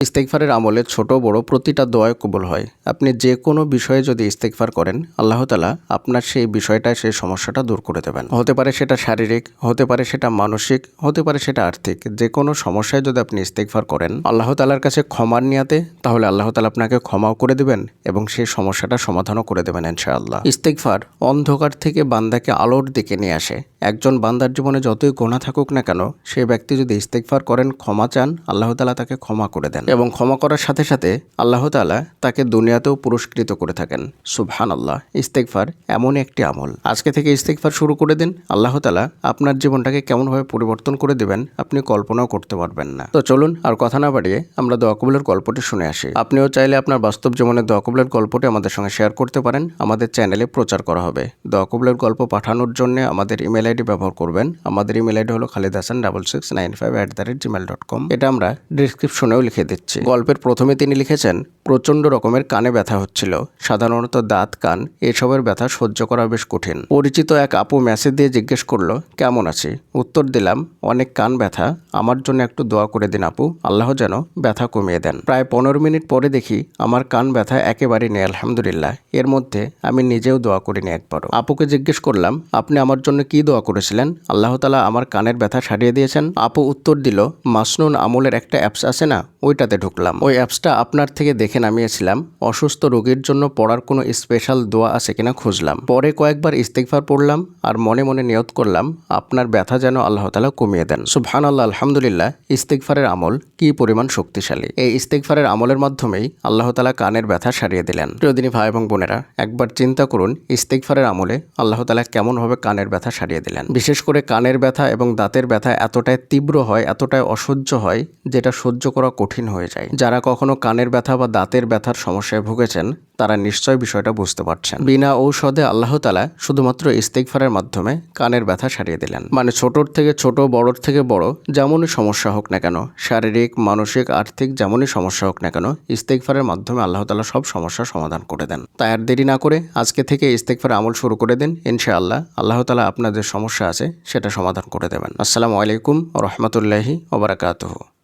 ইস্তেগফারের আমলে ছোট বড় প্রতিটা দোয়াই কবুল হয়। আপনি যে কোনো বিষয়ে যদি ইস্তেগফার করেন, আল্লাহ তাআলা আপনার সেই বিষয়টা, সেই সমস্যাটা দূর করে দেবেন। হতে পারে সেটা শারীরিক, হতে পারে সেটা মানসিক, হতে পারে সেটা আর্থিক। যে কোনো সমস্যায় যদি আপনি ইস্তেগফার করেন আল্লাহ তাআলার কাছে ক্ষমার নিয়াতে, তাহলে আল্লাহ তাআলা আপনাকে ক্ষমাও করে দেবেন এবং সেই সমস্যাটা সমাধানও করে দেবেন ইনশাআল্লাহ। ইস্তেগফার অন্ধকার থেকে বান্দাকে আলোর দিকে নিয়ে আসে। একজন বান্দার জীবনে যতই গুনাহ থাকুক না কেন, সেই ব্যক্তি যদি ইস্তেগফার করেন, ক্ষমা চান, আল্লাহ তাআলা তাকে ক্ষমা করে দেন এবং ক্ষমা করার সাথে সাথে আল্লাহ তাআলা তাকে দুনিয়াতেও পুরস্কৃত করে থাকেন। সুবহানাল্লাহ। ইস্তেগফার এমন একটি আমল। আজকে থেকে ইস্তেগফার শুরু করে দিন। আল্লাহ তাআলা আপনার জীবনটাকে কেমনভাবে পরিবর্তন করে দেবেন আপনি কল্পনাও করতে পারবেন না। তো চলুন আর কথা না বাড়িয়ে আমরা দোয়া কবুলের গল্পটি শুনে আসি। আপনিও চাইলে আপনার বাস্তব জীবনের দোয়া কবুলের গল্পটি আমাদের সঙ্গে শেয়ার করতে পারেন। আমাদের চ্যানেলে প্রচার করা হবে। দোয়া কবুলের গল্প পাঠানোর জন্য আমাদের ইমেল আইডি ব্যবহার করবেন। আমাদের ইমেল আইডি হলো khalidhasan6695@gmail.com। এটা আমরা ডিসক্রিপশনেও লিখে দিচ্ছি। গল্পের প্রথমে তিনি লিখেছেন, প্রচণ্ড রকমের কানে ব্যথা হচ্ছিল। সাধারণত দাঁত, কান এসবের ব্যথা সহ্য করা বেশ কঠিন। পরিচিত এক আপু মেসেজ দিয়ে জিজ্ঞেস করলো, কেমন আছি? উত্তর দিলাম, অনেক কান ব্যথা, আমার জন্য একটু দোয়া করে দিন আপু, আল্লাহ যেন ব্যথা কমিয়ে দেন। প্রায় 15 মিনিট পরে দেখি আমার কান ব্যথা একেবারেই নেই আলহামদুলিল্লাহ। এর মধ্যে আমি নিজেও দোয়া করিনি একবারও। আপুকে জিজ্ঞেস করলাম, আপনি আমার জন্য কি দোয়া করেছিলেন? আল্লাহ তাআলা আমার কানের ব্যথা সারিয়ে দিয়েছেন। আপু উত্তর দিল, মাসনুন আমলের একটা অ্যাপস আছে না, ওইটাতে ঢুকলাম। ওই অ্যাপসটা আপনার থেকে দেখে নামিয়েছিলাম। অসুস্থ রোগীর জন্য পড়ার কোনো স্পেশাল দোয়া আছে কিনা খুঁজলাম। পরে কয়েকবার ইস্তেগফার পড়লাম আর মনে মনে নিয়ত করলাম আপনার ব্যথা যেন আল্লাহ তাআলা কমিয়ে দেন। সুবহানাল্লাহ, আলহামদুলিল্লাহ। ইস্তেগফারের আমল কি পরিমাণ শক্তিশালী! এই ইস্তেগফারের আমলের মাধ্যমেই আল্লাহ তাআলা কানের ব্যথা সারিয়ে দিলেন। প্রিয়দিনী ভাই এবং বোনেরা, একবার চিন্তা করুন ইস্তেগফারের আমলে আল্লাহ তাআলা কেমনভাবে কানের ব্যথা সারিয়ে দিলেন। বিশেষ করে কানের ব্যথা এবং দাঁতের ব্যথা এতটাই তীব্র হয়, এতটাই অসহ্য হয়, যেটা সহ্য করা কঠিন হয়ে যায়। যারা কখনো কানের ব্যথা বা দাঁতের ব্যথার সমস্যায় ভুগেছেন তারা নিশ্চয় বিষয়টা বুঝতে পারছেন। বিনা ঔষধে আল্লাহ তাআলা শুধুমাত্র ইস্তেগফারের মাধ্যমে কানের ব্যথা সারিয়ে দিলেন। মানে ছোটর থেকে ছোট, বড়র থেকে বড় যেমনই সমস্যা হোক না কেন, শারীরিক, মানসিক, আর্থিক যেমনই সমস্যা হোক না কেন, ইস্তেগফারের মাধ্যমে আল্লাহ তাআলা সব সমস্যার সমাধান করে দেন। তাই আর দেরি না করে আজকে থেকে ইস্তেগফারের আমল শুরু করে দিন। ইনশাআল্লাহ আল্লাহ তাআলা আপনার যে সমস্যা আছে সেটা সমাধান করে দেবেন। আসসালামু আলাইকুম ওয়া রাহমাতুল্লাহি ওয়া বারাকাতুহু।